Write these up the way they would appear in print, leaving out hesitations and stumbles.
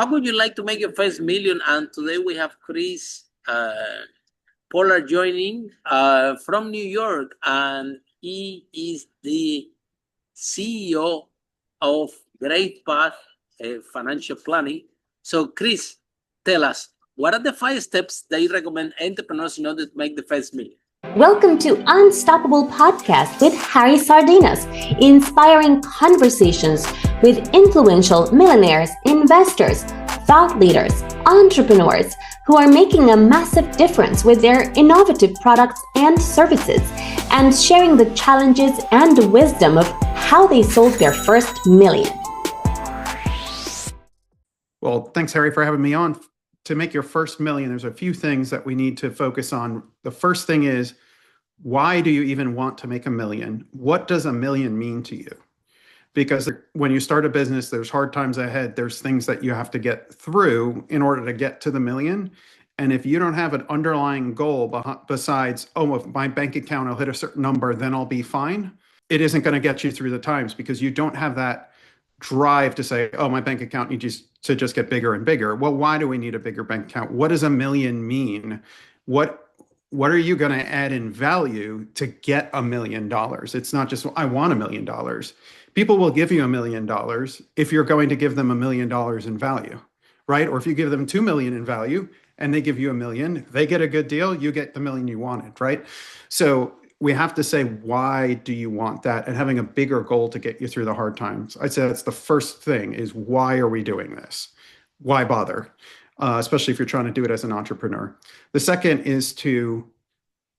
How would you like to make your first million? And today we have Chris Pollard joining from New York, and he is the CEO of Great Path Financial Planning. So, Chris, tell us, what are the 5 steps that you recommend entrepreneurs in order to make the first million? Welcome to Unstoppable Podcast with Harry Sardinas, inspiring conversations with influential millionaires, investors, thought leaders, entrepreneurs who are making a massive difference with their innovative products and services, and sharing the challenges and wisdom of how they sold their first million. Well, thanks, Harry, for having me on. To make your first million, there's a few things that we need to focus on. The first thing is, why do you even want to make a million? What does a million mean to you? Because when you start a business, there's hard times ahead. There's things that you have to get through in order to get to the million. And if you don't have an underlying goal besides, oh, if my bank account will hit a certain number, then I'll be fine, it isn't going to get you through the times, because you don't have that drive to say, oh, my bank account needs to just get bigger and bigger. Well, why do we need a bigger bank account? What does a million mean? What are you going to add in value to get $1 million? It's not just, I want $1 million. People will give you $1 million if you're going to give them $1 million in value, right? Or if you give them 2 million in value and they give you $1 million, they get a good deal, you get the $1 million you wanted, right? So we have to say, why do you want that? And having a bigger goal to get you through the hard times. I'd say that's the first thing, is why are we doing this? Why bother? Especially if you're trying to do it as an entrepreneur. The second is to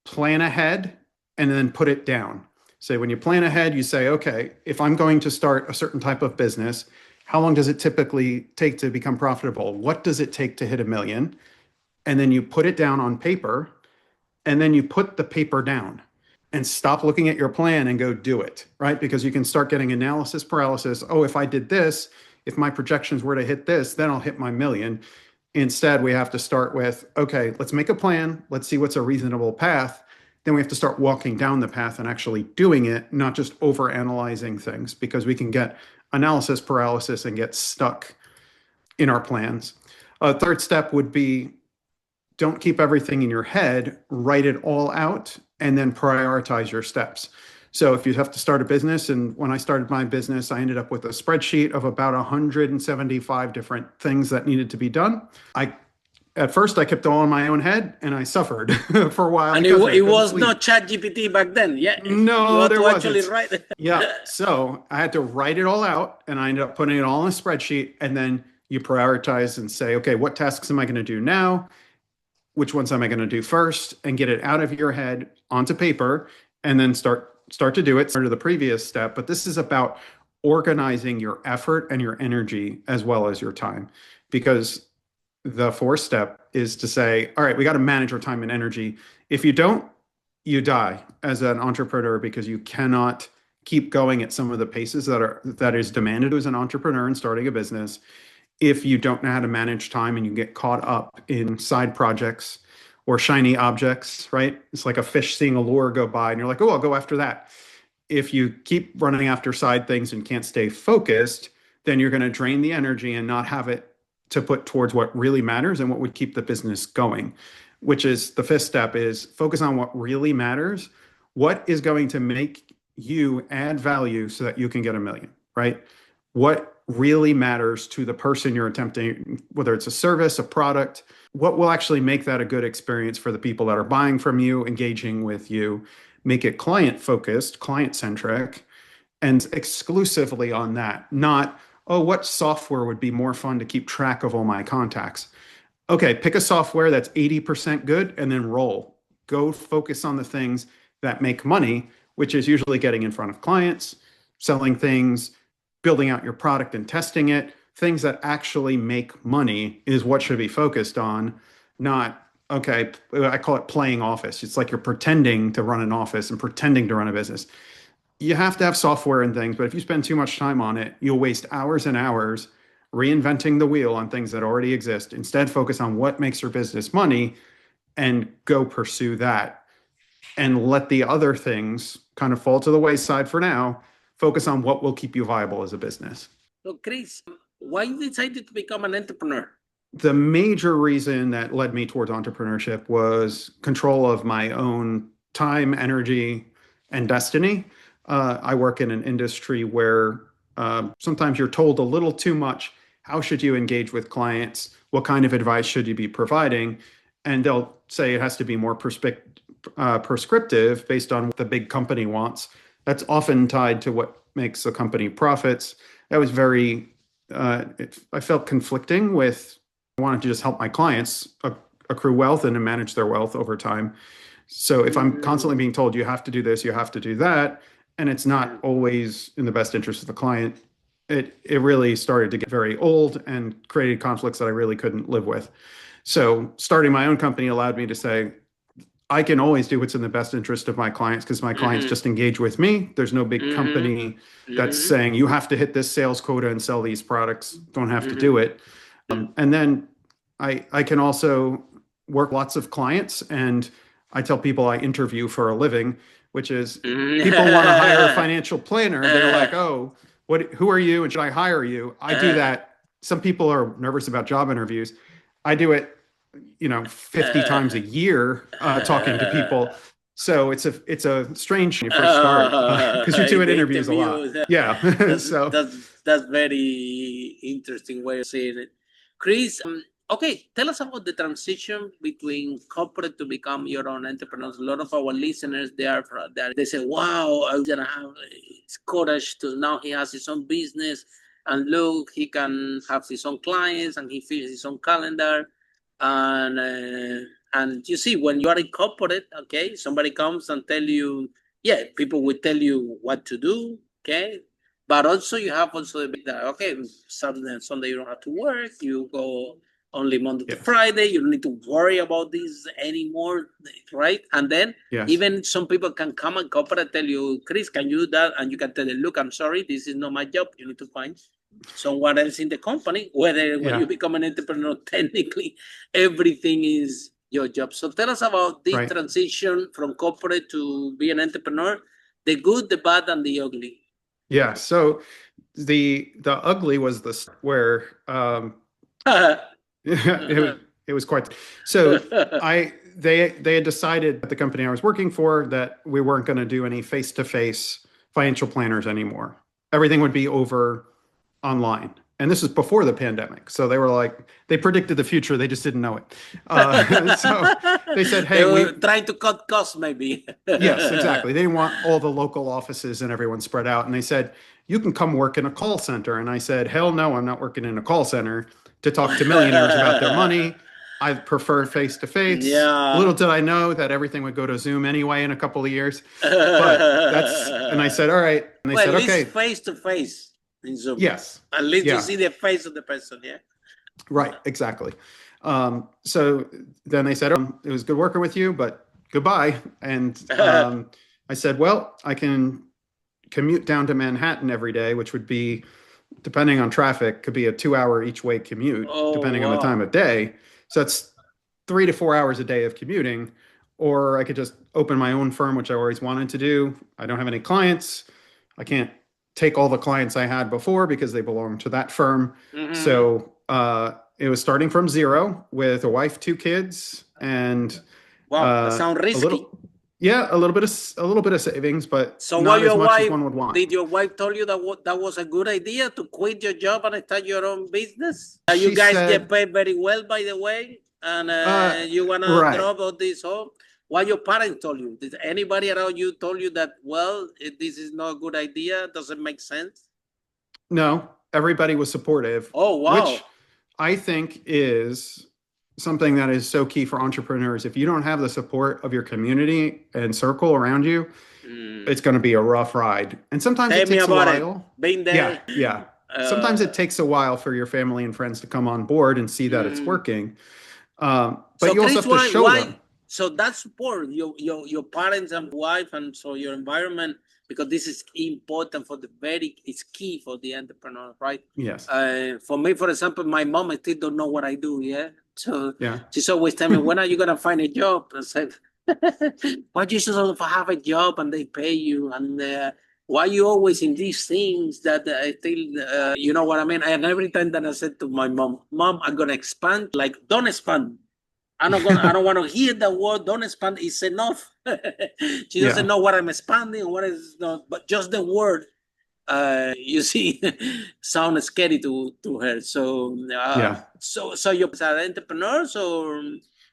plan ahead and then put it down. So when you plan ahead, you say, okay, if I'm going to start a certain type of business, how long does it typically take to become profitable? What does it take to hit $1 million? And then you put it down on paper, and then you put the paper down and stop looking at your plan and go do it, right? Because you can start getting analysis paralysis. Oh, if I did this, if my projections were to hit this, then I'll hit my $1 million. Instead, we have to start with, okay, let's make a plan. Let's see what's a reasonable path. Then we have to start walking down the path and actually doing it, not just overanalyzing things, because we can get analysis paralysis and get stuck in our plans. A third step would be, don't keep everything in your head, write it all out, and then prioritize your steps. So if you have to start a business, and when I started my business, I ended up with a spreadsheet of about 175 different things that needed to be done. At first, I kept it all in my own head, and I suffered for a while. And it was not ChatGPT back then, yeah? No, there wasn't. Actually write it. Yeah, so I had to write it all out, and I ended up putting it all in a spreadsheet, and then you prioritize and say, okay, what tasks am I going to do now? Which ones am I going to do first? And get it out of your head onto paper, and then start to do it. Start to the previous step, but this is about organizing your effort and your energy as well as your time, because the fourth step is to say, all right, we got to manage our time and energy. If you don't, you die as an entrepreneur, because you cannot keep going at some of the paces that is demanded as an entrepreneur and starting a business if you don't know how to manage time and you get caught up in side projects or shiny objects, right? It's like a fish seeing a lure go by and you're like, oh, I'll go after that. If you keep running after side things and can't stay focused, then you're going to drain the energy and not have it to put towards what really matters and what would keep the business going, which is the fifth step, is focus on what really matters. What is going to make you add value so that you can get $1 million, right? What really matters to the person you're attempting, whether it's a service, a product, what will actually make that a good experience for the people that are buying from you, engaging with you. Make it client-focused, client-centric, and exclusively on that, not, oh, what software would be more fun to keep track of all my contacts? Okay, pick a software that's 80% good and then roll. Go focus on the things that make money, which is usually getting in front of clients, selling things, building out your product and testing it. Things that actually make money is what should be focused on, not, okay, I call it playing office. It's like you're pretending to run an office and pretending to run a business. You have to have software and things, but if you spend too much time on it, you'll waste hours and hours reinventing the wheel on things that already exist. Instead, focus on what makes your business money and go pursue that, and let the other things kind of fall to the wayside for now. Focus on what will keep you viable as a business. So, Chris, Why you decided to become an entrepreneur? The major reason that led me towards entrepreneurship was control of my own time, energy, and destiny. I work in an industry where sometimes you're told a little too much. How should you engage with clients? What kind of advice should you be providing? And they'll say it has to be more prescriptive based on what the big company wants. That's often tied to what makes the company profits. That was I felt conflicting with, I wanted to just help my clients accrue wealth and to manage their wealth over time. So if I'm constantly being told you have to do this, you have to do that, and it's not always in the best interest of the client, it really started to get very old and created conflicts that I really couldn't live with. So starting my own company allowed me to say, I can always do what's in the best interest of my clients because my clients just engage with me. There's no big company that's saying you have to hit this sales quota and sell these products. Don't have to do it. And then I can also work lots of clients, and I tell people I interview for a living, which is people want to hire a financial planner. They're like, oh, who are you and should I hire you? I do that. Some people are nervous about job interviews. I do it 50 times a year talking to people. So it's a strange when you first start because you do it interviews a lot. Yeah. So that's very interesting way of saying it. Chris, okay, tell us about the transition between corporate to become your own entrepreneurs. A lot of our listeners, they say, wow, I'm gonna have courage to now he has his own business, and look, he can have his own clients and he fills his own calendar. And you see, when you are in corporate, okay, somebody comes and tell you, people will tell you what to do, okay, but also you have also the bit that, okay, Saturday and Sunday you don't have to work, you go only Monday to Friday, you don't need to worry about this anymore, right? And then even some people can come and corporate and tell you, Chris, can you do that? And you can tell them, look, I'm sorry, this is not my job. You need to find someone else in the company. When you become an entrepreneur, technically everything is your job. So tell us about this transition from corporate to be an entrepreneur, the good, the bad, and the ugly. Yeah. So the ugly was where it was quite. So they had decided at the company I was working for that we weren't going to do any face-to-face financial planners anymore. Everything would be over online. And this is before the pandemic. So they were like, they predicted the future. They just didn't know it. So they said, hey, they were trying to cut costs maybe. Yes, exactly. They didn't want all the local offices and everyone spread out. And they said, you can come work in a call center. And I said, hell no, I'm not working in a call center to talk to millionaires about their money. I prefer face-to-face. Yeah. Little did I know that everything would go to Zoom anyway in a couple of years. And I said, all right. And they said, okay. Face-to-face. In Zoom. Yes. At least you see the face of the person, Right, exactly. So then they said, oh, it was good working with you, but goodbye. And I said, well, I can commute down to Manhattan every day, which would be, depending on traffic, could be a 2-hour each way commute, depending on the time of day. So that's 3 to 4 hours a day of commuting. Or I could just open my own firm, which I always wanted to do. I don't have any clients. I can't take all the clients I had before because they belong to that firm. So it was starting from zero with a wife, 2 kids, and that sounds risky. A little bit of savings, but so not as much as one would want. Did your wife tell you that was a good idea to quit your job and start your own business? You guys get paid very well, by the way, and you want to drop all this off. What your parents told you? Did anybody around you told you that, well, this is not a good idea? Doesn't make sense? No, everybody was supportive. Oh, wow. Which I think is something that is so key for entrepreneurs. If you don't have the support of your community and circle around you, it's going to be a rough ride. And sometimes it takes a while. Been there. Yeah. Sometimes it takes a while for your family and friends to come on board and see that it's working. But so you also have to show them. So that support, your parents and wife, and so your environment, because this is important it's key for the entrepreneur, right? Yes. For me, for example, my mom still don't know what I do, So she's always telling me, when are you going to find a job? I said, why you should have a job and they pay you? And why you always in these things that I think, you know what I mean? And every time that I said to my mom, I'm going to expand, like, don't expand. I don't want to hear the word don't expand is enough. She doesn't know what I'm expanding or what is not, but just the word, you see, sounds scary to her. So, so you're an entrepreneur or?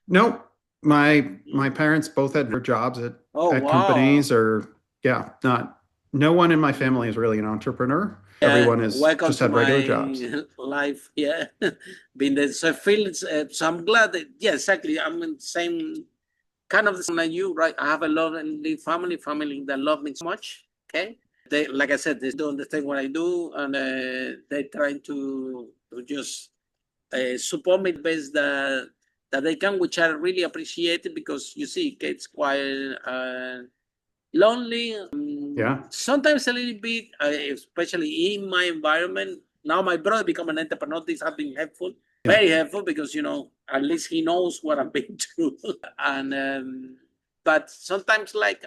No, my parents both had their jobs at Wow. companies or no one in my family is really an entrepreneur. Everyone has just had regular jobs. Life, been there. So I feel so I'm glad that exactly. I'm in the same kind of the same like you, right? I have a lovely family that love me so much. Okay, they, like I said, they don't understand what I do, and they're trying to just support me the best that they can, which I really appreciate it because you see, it's quite lonely. Sometimes a little bit, especially in my environment. Now my brother become an entrepreneur. This has been helpful, very helpful because at least he knows what I've been through. And but sometimes, like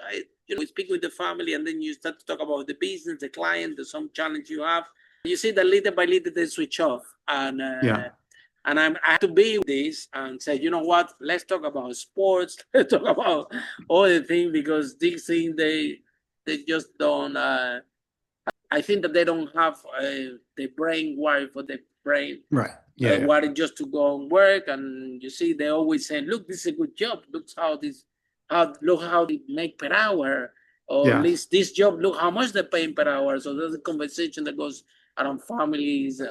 we speak with the family, and then you start to talk about the business, the client, some challenge you have. You see that little by little they switch off, and I have to be with this and say, you know what? Let's talk about sports. Let's talk about all the things because these things they just don't. I think that they don't have the brain wired for the brain. Right. Wired just to go and work, and you see they always say, "Look, this is a good job. Look how they make per hour, or at least this job. Look how much they're paying per hour." So there's a conversation that goes around families.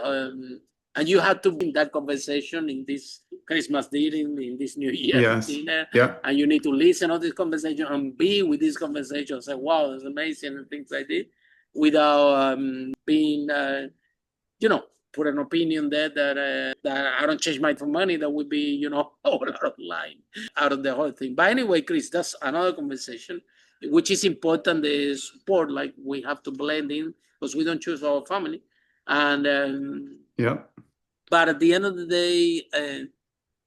And you have to be in that conversation in this Christmas dinner, in this New Year dinner. And you need to listen to this conversation and be with this conversation. Say, wow, that's amazing, and things like this, without being, put an opinion there that I don't change my for money. That would be, a whole lot of line out of the whole thing. But anyway, Chris, that's another conversation, which is important, the support, like we have to blend in because we don't choose our family. And but at the end of the day,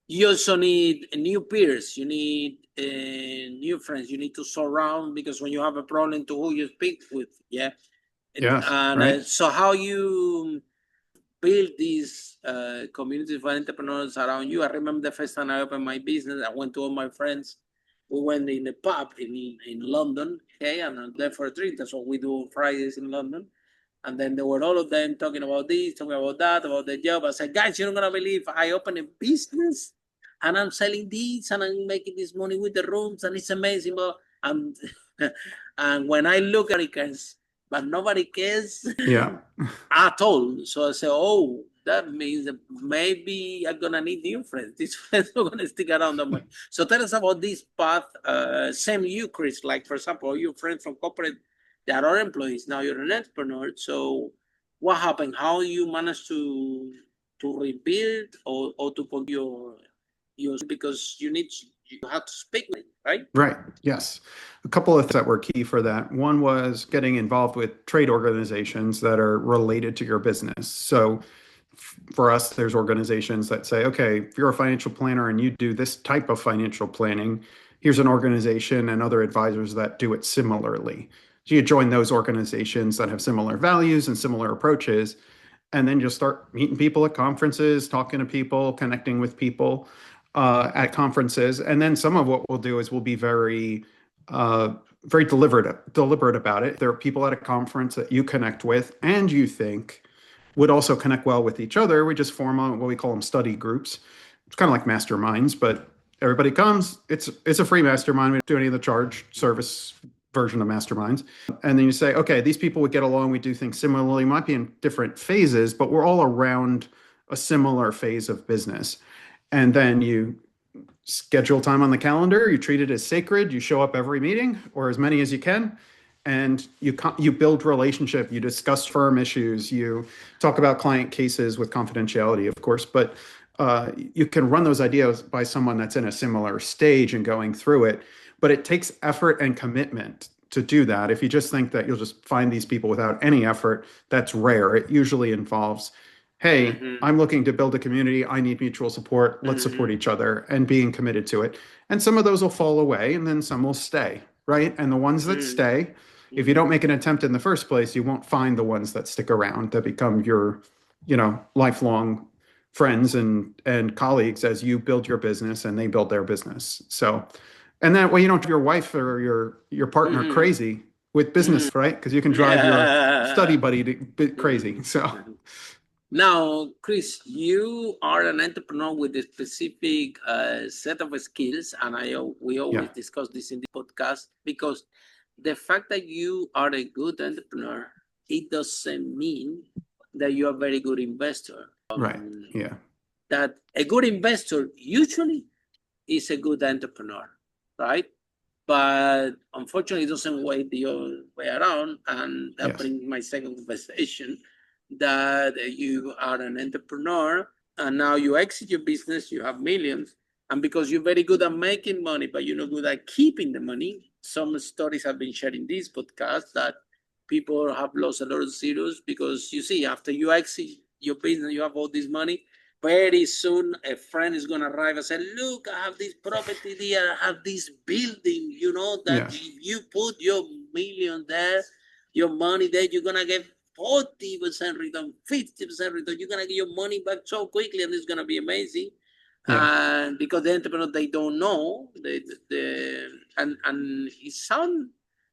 you also need new peers. You need new friends. You need to surround because when you have a problem, to who you speak with, so how you build these communities for entrepreneurs around you. I remember the first time I opened my business, I went to all my friends. We went in a pub in London, and I'm there for a drink. That's what we do on Fridays in London. And then there were all of them talking about this, talking about that, about the job. I said, guys, you're not going to believe I opened a business and I'm selling this and I'm making this money with the rooms and it's amazing. And when I look at Americans, but nobody cares at all. So I said, oh, that means that maybe I'm going to need new friends. These friends are going to stick around that much. So tell us about this path. Same you, Chris, like, for example, your friend from corporate, that are employees. Now you're an entrepreneur. So what happened? How you managed to rebuild or to put your because you have to speak, right? Right. Yes. A couple of things that were key for that. One was getting involved with trade organizations that are related to your business. So for us, there's organizations that say, okay, if you're a financial planner and you do this type of financial planning, here's an organization and other advisors that do it similarly. So you join those organizations that have similar values and similar approaches, and then you'll start meeting people at conferences, talking to people, connecting with people at conferences. And then some of what we'll do is we'll be very deliberate about it. There are people at a conference that you connect with and you think would also connect well with each other. We just form what we call them study groups. It's kind of like masterminds, but everybody comes. It's a free mastermind. We don't do any of the charge service version of masterminds. And then you say, okay, these people would get along. We do things similarly, might be in different phases, but we're all around a similar phase of business. And then you schedule time on the calendar. You treat it as sacred. You show up every meeting or as many as you can. And you build relationship. You discuss firm issues. You talk about client cases with confidentiality, of course, but you can run those ideas by someone that's in a similar stage and going through it. But it takes effort and commitment to do that. If you just think that you'll just find these people without any effort, that's rare. It usually involves, hey, I'm looking to build a community. I need mutual support. Let's support each other and being committed to it. And some of those will fall away and then some will stay, right? And the ones that stay, if you don't make an attempt in the first place, you won't find the ones that stick around, that become your, lifelong friends and colleagues as you build your business and they build their business. So, and that way you don't drive your wife or your partner crazy with business, right? Because you can drive your study buddy to crazy. So now, Chris, you are an entrepreneur with a specific set of skills, and we always discuss this in the podcast, because the fact that you are a good entrepreneur, it doesn't mean that you're a very good investor. Right. Yeah. That a good investor usually is a good entrepreneur, right? But unfortunately, it doesn't work the other way around. And that brings my second conversation, that you are an entrepreneur and now you exit your business, you have millions. And because you're very good at making money, but you're not good at keeping the money, some stories have been shared in this podcast that people have lost a lot of zeros, because you see, after you exit your business, you have all this money. Very soon, a friend is going to arrive and say, look, I have this property there, I have this building, that if you put your million there, your money there, you're going to get 40% return, 50% return. You're going to get your money back so quickly, and it's going to be amazing. And because the entrepreneurs, they don't know, and it sounds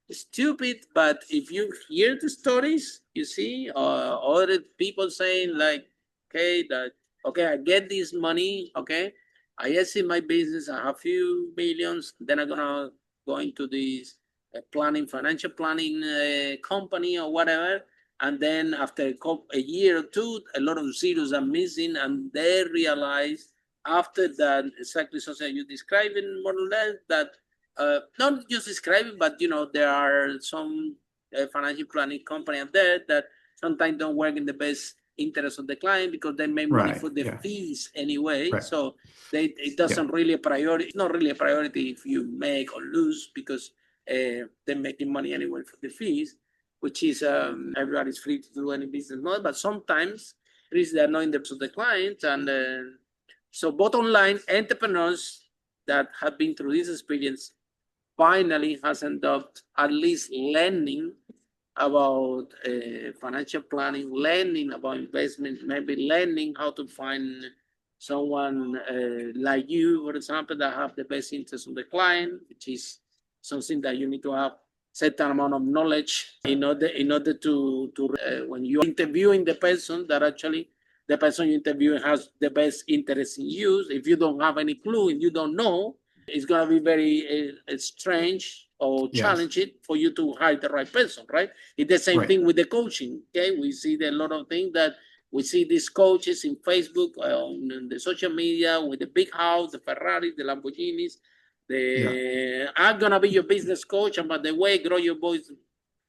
stupid, but if you hear the stories, you see other people saying like, okay, I get this money, okay, I exit my business, I have a few millions, then I'm gonna go into this financial planning company or whatever, and then after a year or two, a lot of zeros are missing, and they realize after that exactly something you describing more or less, that not just describing, but there are some financial planning company out there that sometimes don't work in the best interest of the client, because they make money for the fees anyway. So it doesn't really a priority. It's not really a priority if you make or lose, because they're making money anyway for the fees, which is everybody's free to do any business model. But sometimes they're not in the of the client, and so bottom line, entrepreneurs that have been through this experience finally has ended up at least learning about financial planning, learning about investment, maybe learning how to find someone like you, for example, that have the best interest of the client, which is something that you need to have certain amount of knowledge in order to when you're interviewing the person, that actually the person you interview has the best interest in you. If you don't have any clue, if you don't know, it's going to be very strange or challenging for you to hire the right person, right? It's the same thing with the coaching, okay? We see a lot of things that we see these coaches in Facebook, on the social media, with the big house, the Ferraris, the Lamborghinis. I'm going to be your business coach, and by the way, grow your boys'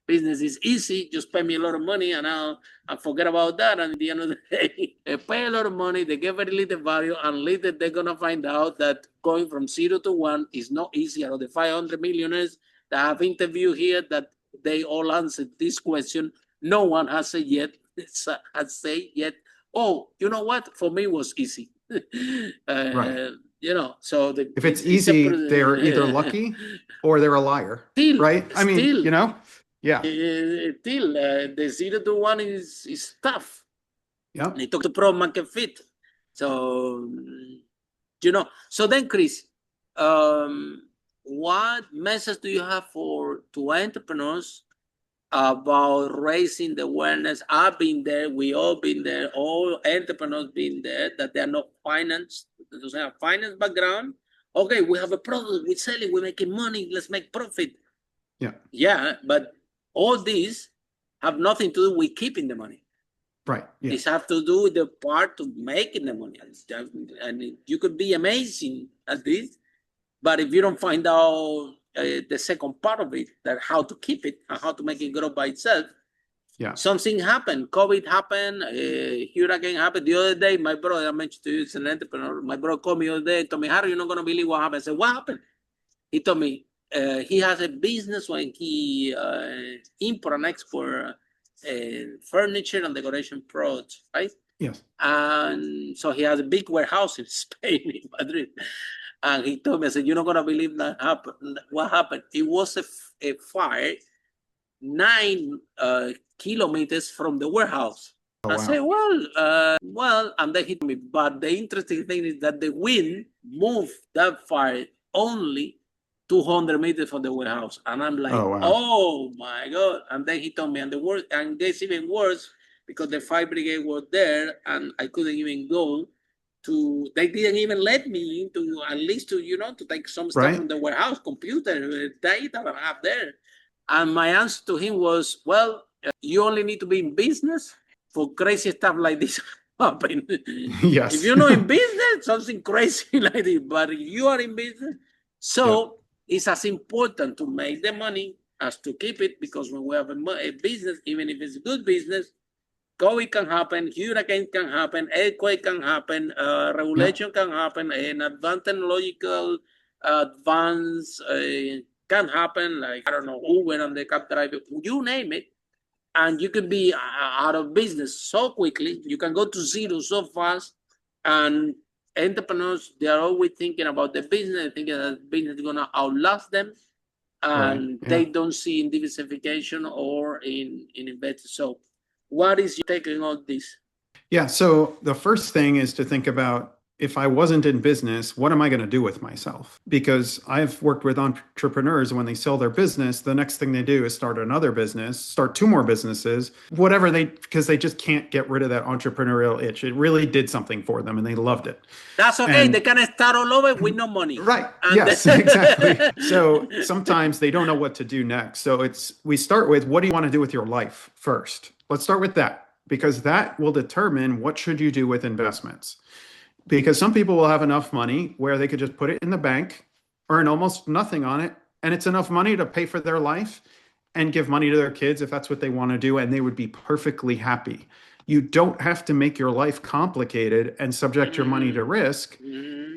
business is easy. Just pay me a lot of money, and I'll forget about that. And at the end of the day, they pay a lot of money, they give very little value, and later they're going to find out that going from 0 to 1 is not easy. Out of the 500 millionaires that I have interviewed here, that they all answered this question, no one has said yet, oh, you know what? For me, it was easy. So if it's easy, they're either lucky or they're a liar, right? I mean, Still, the 0 to 1 is tough. Yeah. They talk to product market fit. So, so then, Chris, what message do you have to entrepreneurs about raising the awareness? I've been there, we all been there, all entrepreneurs been there, that they are not financed, they don't have finance background. Okay, we have a product, we're selling, we're making money, let's make profit. Yeah, but all these have nothing to do with keeping the money. Right. Yeah. It have to do with the part of making the money. And you could be amazing at this, but if you don't find out the second part of it, that how to keep it and how to make it grow by itself, something happened. COVID happened, hurricane happened. The other day, my brother, I mentioned to you, is an entrepreneur. My brother called me the other day, told me, Harry, you're not going to believe what happened. I said, what happened? He told me he has a business when he import and export furniture and decoration products, right? Yes. And so he has a big warehouse in Spain, in Madrid. And he told me, I said, you're not going to believe that happened. What happened? It was a fire 9 kilometers from the warehouse. Oh, I wow. say, well, and then he told me, but the interesting thing is that the wind moved that far only 200 meters from the warehouse. And I'm like, Oh, wow. oh my God. And then he told me, and it's even worse because the fire brigade was there and I couldn't even go they didn't even let me into, at least to take some stuff Right. from the warehouse, computer, data that I have there. And my answer to him was, well, you only need to be in business for crazy stuff like this happen. Yes. If you're not in business, something crazy like this, but if you are in business, so it's as important to make the money as to keep it, because when we have a business, even if it's a good business, COVID can happen, hurricane can happen, earthquake can happen, regulation can happen, and advanced technological advance can happen, like, I don't know, Uber and the cab driver, you name it, and you can be out of business so quickly. You can go to zero so fast, and entrepreneurs, they are always thinking about the business, thinking that the business is going to outlast them, and they don't see in diversification or in investors. So what is your take on all this? Yeah. So the first thing is to think about, if I wasn't in business, what am I going to do with myself? Because I've worked with entrepreneurs, when they sell their business, the next thing they do is start another business, start 2 more businesses, whatever because they just can't get rid of that entrepreneurial itch. It really did something for them and they loved it. That's okay. They can start all over with no money. Right. Yes, exactly. So sometimes they don't know what to do next. So we start with, what do you want to do with your life first? Let's start with that, because that will determine what should you do with investments. Because some people will have enough money where they could just put it in the bank, earn almost nothing on it, and it's enough money to pay for their life and give money to their kids if that's what they want to do, and they would be perfectly happy. You don't have to make your life complicated and subject your money to risk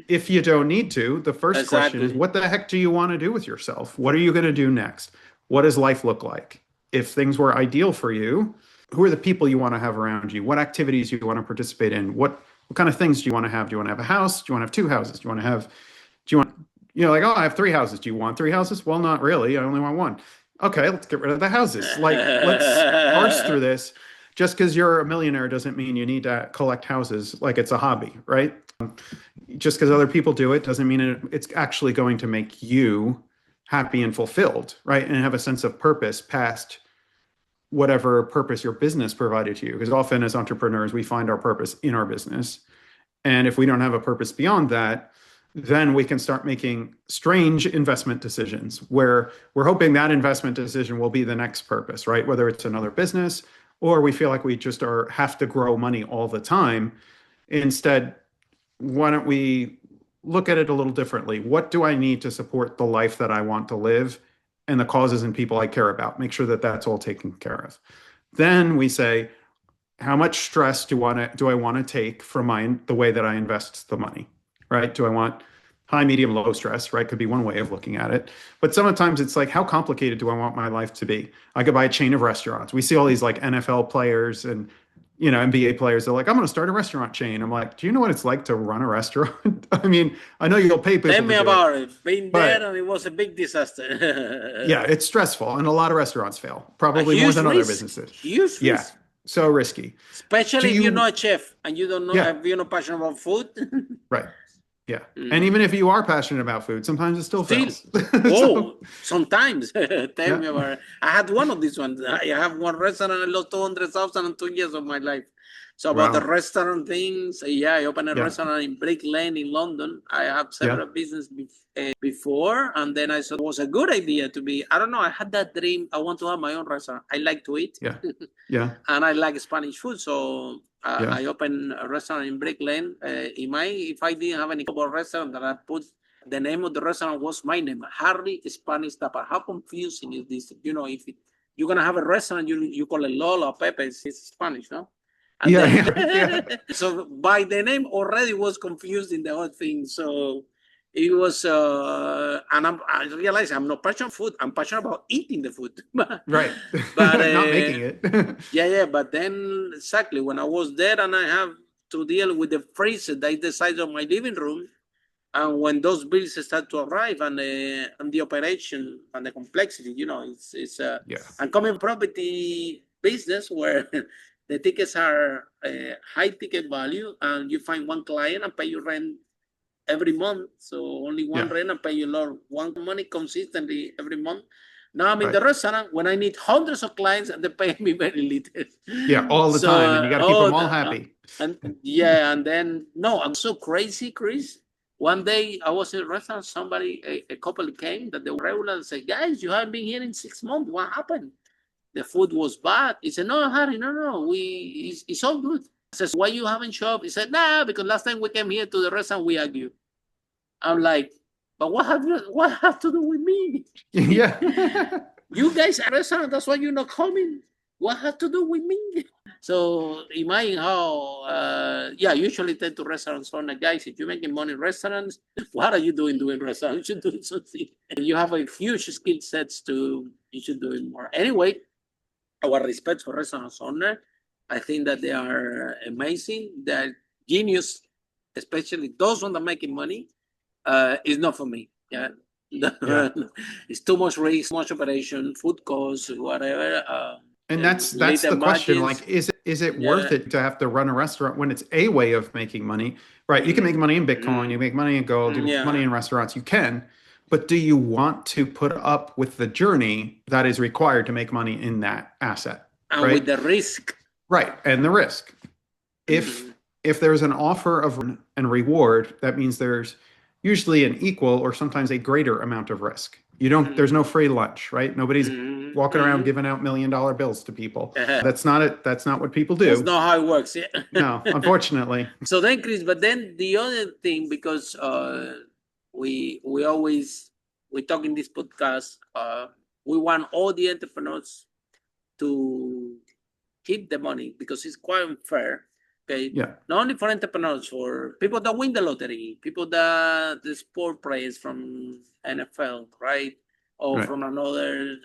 if you don't need to. The first question is, what the heck do you want to do with yourself? What are you going to do next? What does life look like? If things were ideal for you, who are the people you want to have around you? What activities do you want to participate in? What kind of things do you want to have? Do you want to have a house? Do you want to have 2 houses? Do you want, like, oh, I have 3 houses. Do you want 3 houses? Well, not really. I only want 1. Okay, let's get rid of the houses. Like, let's parse through this. Just because you're a millionaire doesn't mean you need to collect houses like it's a hobby, right? Just because other people do it doesn't mean it's actually going to make you happy and fulfilled, right? And have a sense of purpose past whatever purpose your business provided to you. Because often as entrepreneurs, we find our purpose in our business. And if we don't have a purpose beyond that, then we can start making strange investment decisions where we're hoping that investment decision will be the next purpose, right? Whether it's another business, or we feel like we just have to grow money all the time. Instead, why don't we look at it a little differently? What do I need to support the life that I want to live and the causes and people I care about? Make sure that that's all taken care of. Then we say, how much stress do I want to take from the way that I invest the money, right? Do I want high, medium, low stress, right? Could be one way of looking at it. But sometimes it's like, how complicated do I want my life to be? I could buy a chain of restaurants. We see all these like NFL players and NBA players. They're like, I'm going to start a restaurant chain. I'm like, do you know what it's like to run a restaurant? I mean, I know you'll pay people. Tell me about it. Been there, and it was a big disaster. Yeah, it's stressful, and a lot of restaurants fail, probably more than other businesses. Huge risk. So risky. Especially if you're not a chef and you don't know if you're not passionate about food. Right. Yeah. And even if you are passionate about food, sometimes it still fails. Sometimes. Tell me about it. I had one of these ones. I have one restaurant, I lost 200,000 in 2 years of my life. So about the restaurant things, I opened a restaurant in Brick Lane in London. I have several business before, and then I thought it was a good idea to be, I don't know, I had that dream. I want to have my own restaurant. I like to eat. And I like Spanish food. So I opened a restaurant in Brick Lane. If I didn't have any couple restaurant that I put, the name of the restaurant was my name, Harry Spanish Tapa. How confusing is this? If you're going to have a restaurant, you call it Lola or Pepe, it's Spanish, no? So by the name already was confusing the whole thing. So it was, and I realized I'm not passionate about food. I'm passionate about eating the food. Right. But not making it. But then exactly when I was there and I have to deal with the freezer that is the size of my living room, And when those bills start to arrive and the operation and the complexity, it's and coming property business where the tickets are high ticket value and you find one client and pay your rent every month. So only one rent and pay your one money consistently every month. Now I'm in the restaurant when I need hundreds of clients and they pay me very little. Yeah, all the time. And you got to keep them all happy. And then, no, I'm so crazy, Chris. One day I was in a restaurant, a couple came that they were regular and said, guys, you haven't been here in 6 months. What happened? The food was bad. He said, no, Harry, no, it's all good. I said, why you haven't shown up? He said, nah, because last time we came here to the restaurant, we argued. I'm like, but what have to do with me? Yeah. You guys are a restaurant, that's why you're not coming. What has to do with me? So imagine how, usually tend to restaurants on guys, if you're making money in restaurants, what are you doing restaurants? You should do something. And you have a huge skill sets you should do it more. Anyway, our respect for restaurants owner. I think that they are amazing. They're genius, especially those ones that are making money. Is not for me. Yeah. It's too much risk, much operation, food costs, whatever. And that's the question. Like, is it worth it to have to run a restaurant when it's a way of making money? Right. You can make money in Bitcoin, you make money in gold, you make money in restaurants, you can. But do you want to put up with the journey that is required to make money in that asset? And with the risk. Right. And the risk. If there's an offer of and reward, that means there's usually an equal or sometimes a greater amount of risk. There's no free lunch, right? Nobody's walking around giving out $1 million bills to people. That's not it. That's not what people do. That's not how it works. Yeah. No, unfortunately. So then, Chris, but then the other thing, because we talk in this podcast, we want all the entrepreneurs to keep the money because it's quite unfair. Okay. Yeah. Not only for entrepreneurs, for people that win the lottery, people that the sport players from NFL, right? Or from another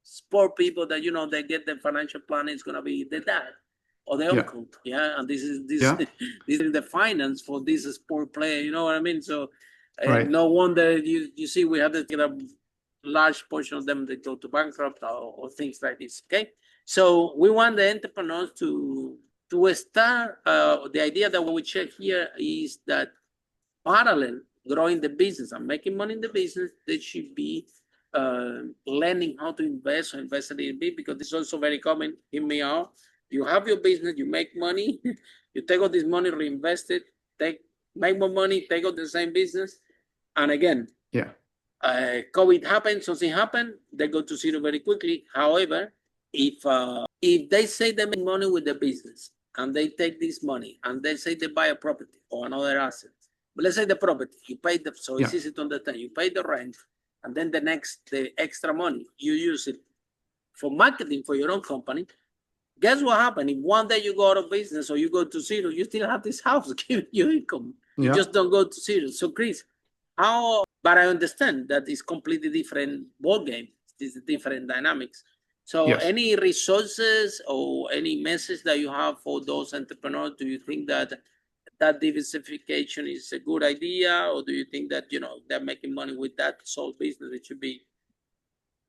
sport people that they get the financial plan is gonna be the dad or the uncle. Yeah. And this is the finance for this sport player, you know what I mean? So no wonder you see we have a large portion of them that go to bankrupt or things like this. Okay. So we want the entrepreneurs to start, the idea that we check here is that parallel growing the business and making money in the business, they should be learning how to invest or invest a little bit, because it's also very common. Hear me out. You have your business, you make money, you take all this money, reinvest it, make more money, take out the same business, and again, COVID happened, something happened, they go to zero very quickly. However, if they say they make money with the business and they take this money and they say they buy a property or another asset, but let's say the property, you pay so it's easy to understand, you pay the rent, and then the extra money, you use it for marketing for your own company. Guess what happened? If one day you go out of business or you go to zero, you still have this house giving you income. You just don't go to zero. So Chris, but I understand that it's completely different ball game. It's different dynamics. So any resources or any message that you have for those entrepreneurs? Do you think that diversification is a good idea, or do you think that they're making money with that sole business? It should be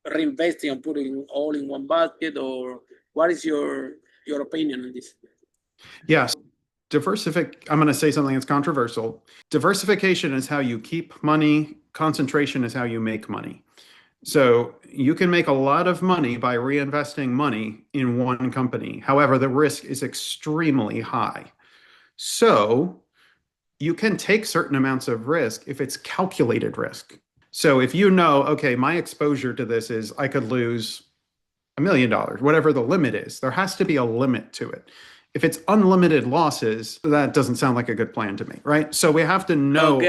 reinvesting and putting all in one basket, or what is your opinion on this? Yes. I'm going to say something that's controversial. Diversification is how you keep money. Concentration is how you make money. So you can make a lot of money by reinvesting money in one company. However, the risk is extremely high. So you can take certain amounts of risk if it's calculated risk. So if okay, my exposure to this is I could lose $1 million, whatever the limit is, there has to be a limit to it. If it's unlimited losses, that doesn't sound like a good plan to me, right? So we have to know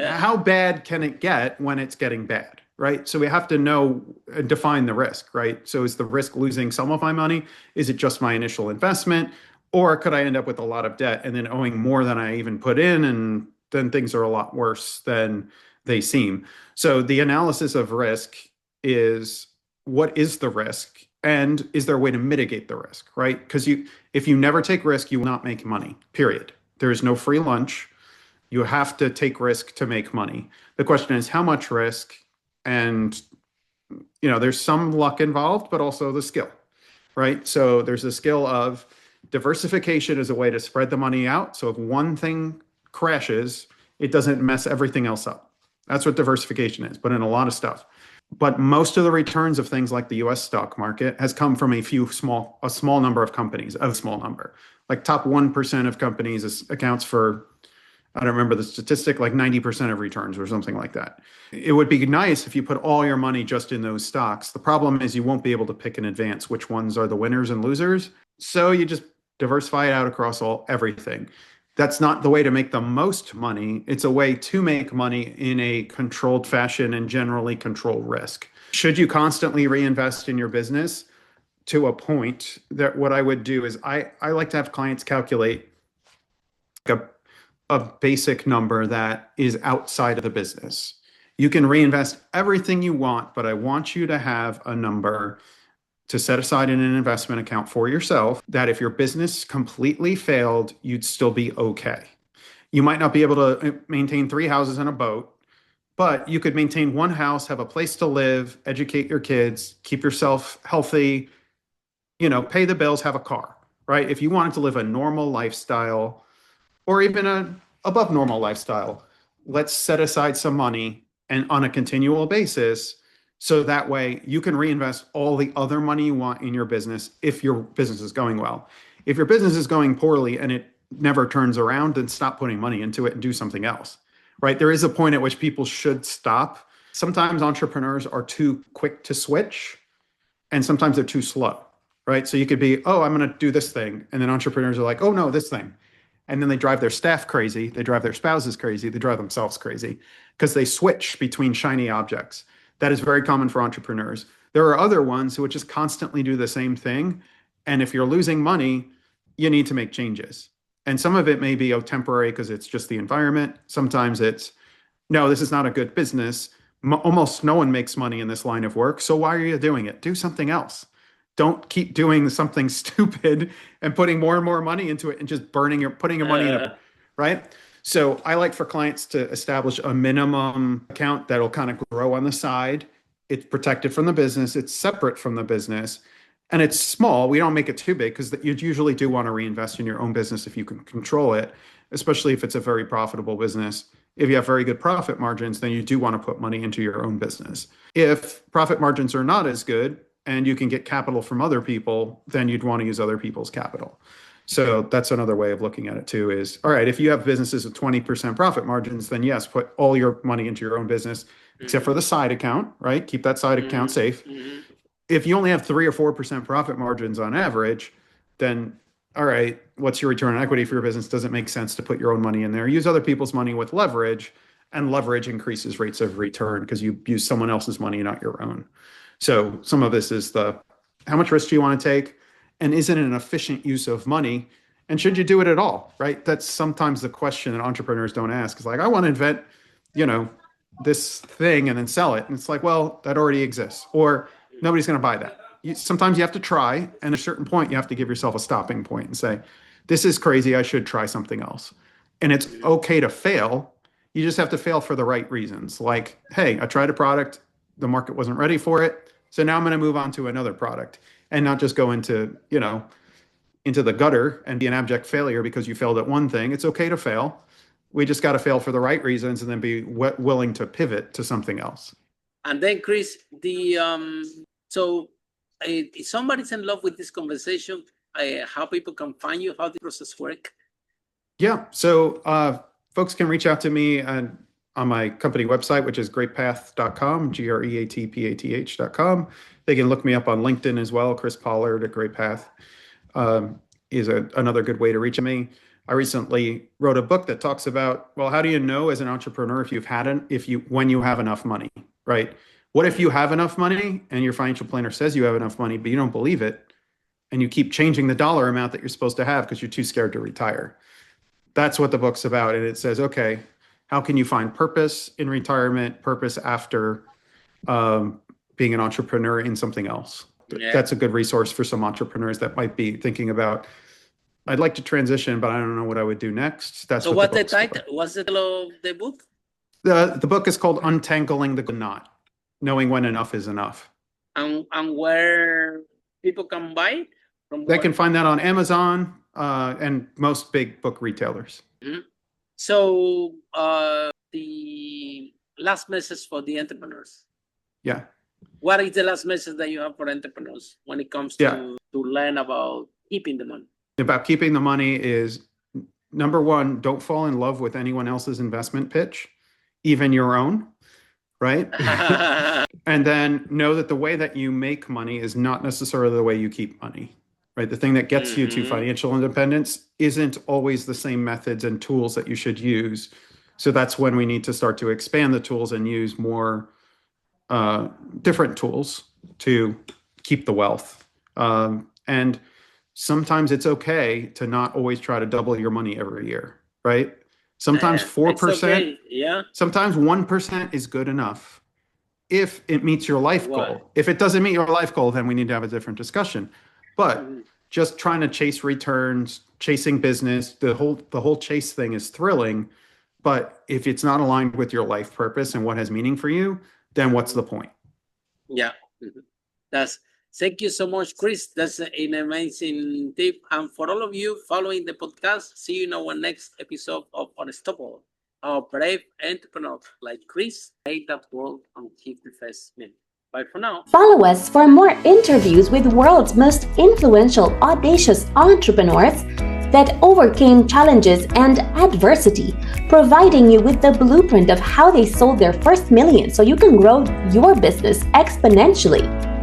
how bad can it get when it's getting bad, right? So we have to define the risk, right? So is the risk losing some of my money? Is it just my initial investment? Or could I end up with a lot of debt and then owing more than I even put in, and then things are a lot worse than they seem? So the analysis of risk is, what is the risk? And is there a way to mitigate the risk, right? Because if you never take risk, you will not make money, period. There is no free lunch. You have to take risk to make money. The question is how much risk, and there's some luck involved, but also the skill, right? So there's the skill of diversification as a way to spread the money out. So if one thing crashes, it doesn't mess everything else up. That's what diversification is, but in a lot of stuff. But most of the returns of things like the US stock market has come from a small number of companies, a small number. Like top 1% of companies accounts for, I don't remember the statistic, like 90% of returns or something like that. It would be nice if you put all your money just in those stocks. The problem is you won't be able to pick in advance which ones are the winners and losers. So you just diversify it out across everything. That's not the way to make the most money. It's a way to make money in a controlled fashion and generally control risk. Should you constantly reinvest in your business? To a point, that what I would do is I like to have clients calculate a basic number that is outside of the business. You can reinvest everything you want, but I want you to have a number to set aside in an investment account for yourself that if your business completely failed, you'd still be okay. You might not be able to maintain 3 houses and a boat, but you could maintain 1 house, have a place to live, educate your kids, keep yourself healthy, pay the bills, have a car, right? If you wanted to live a normal lifestyle or even a above normal lifestyle, let's set aside some money and on a continual basis. So that way you can reinvest all the other money you want in your business if your business is going well. If your business is going poorly and it never turns around, then stop putting money into it and do something else, right? There is a point at which people should stop. Sometimes entrepreneurs are too quick to switch and sometimes they're too slow, right? So you could be, oh, I'm going to do this thing. And then entrepreneurs are like, oh no, this thing. And then they drive their staff crazy. They drive their spouses crazy. They drive themselves crazy because they switch between shiny objects. That is very common for entrepreneurs. There are other ones who would just constantly do the same thing. And if you're losing money, you need to make changes. And some of it may be temporary because it's just the environment. Sometimes it's, no, this is not a good business. Almost no one makes money in this line of work. So why are you doing it? Do something else. Don't keep doing something stupid and putting more and more money into it and just putting your money in it, right? So I like for clients to establish a minimum account that'll kind of grow on the side. It's protected from the business. It's separate from the business. And it's small. We don't make it too big because you usually do want to reinvest in your own business if you can control it, especially if it's a very profitable business. If you have very good profit margins, then you do want to put money into your own business. If profit margins are not as good and you can get capital from other people, then you'd want to use other people's capital. So that's another way of looking at it too is, all right, if you have businesses with 20% profit margins, then yes, put all your money into your own business, except for the side account, right? Keep that side account safe. If you only have 3 or 4% profit margins on average, then all right, what's your return on equity for your business? Doesn't make sense to put your own money in there. Use other people's money with leverage, and leverage increases rates of return because you use someone else's money, not your own. So some of this is how much risk do you want to take? And is it an efficient use of money? And should you do it at all, right? That's sometimes the question that entrepreneurs don't ask. It's like, I want to invent, this thing and then sell it. And it's like, well, that already exists. Or nobody's going to buy that. Sometimes you have to try. And at a certain point, you have to give yourself a stopping point and say, this is crazy. I should try something else. And it's okay to fail. You just have to fail for the right reasons. Like, hey, I tried a product. The market wasn't ready for it. So now I'm going to move on to another product and not just go into the gutter and be an abject failure because you failed at one thing. It's okay to fail. We just got to fail for the right reasons and then be willing to pivot to something else. And then, Chris, so if somebody's in love with this conversation, how people can find you, how the process work? Yeah. So folks can reach out to me on my company website, which is greatpath.com, greatpath.com. They can look me up on LinkedIn as well. Chris Pollard at Great Path is another good way to reach me. I recently wrote a book that talks about, well, how do you know as an entrepreneur when you have enough money, right? What if you have enough money and your financial planner says you have enough money, but you don't believe it, and you keep changing the dollar amount that you're supposed to have because you're too scared to retire? That's what the book's about. And it says, okay, how can you find purpose in retirement, purpose after being an entrepreneur in something else? Yeah. That's a good resource for some entrepreneurs that might be thinking about I'd like to transition, but I don't know what I would do next. That's So what what's the book's called. title? What's the title of the book? The book is called Untangling the Knot, Knowing When Enough is Enough. And where people can buy it? From They where? can find that on Amazon and most big book retailers. Mhm. So the last message for the entrepreneurs. Yeah. What is the last message that you have for entrepreneurs when it comes to learn about keeping the money? About keeping the money is, number one, don't fall in love with anyone else's investment pitch, even your own, right? And then know that the way that you make money is not necessarily the way you keep money, right? The thing that gets you to financial independence isn't always the same methods and tools that you should use. So that's when we need to start to expand the tools and use more different tools to keep the wealth. And sometimes it's okay to not always try to double your money every year, right? Sometimes 4%, okay. Yeah. sometimes 1% is good enough if it meets your life goal. If it doesn't meet your life goal, then we need to have a different discussion. But just trying to chase returns, chasing business, the whole chase thing is thrilling. But if it's not aligned with your life purpose and what has meaning for you, then what's the point? Yeah. Thank you so much, Chris. That's an amazing tip. And for all of you following the podcast, see you in our next episode of Unstoppable. Our brave entrepreneurs like Chris made that world and keep the first minute. Bye for now. Follow us for more interviews with the world's most influential, audacious entrepreneurs that overcame challenges and adversity, providing you with the blueprint of how they sold their first million so you can grow your business exponentially.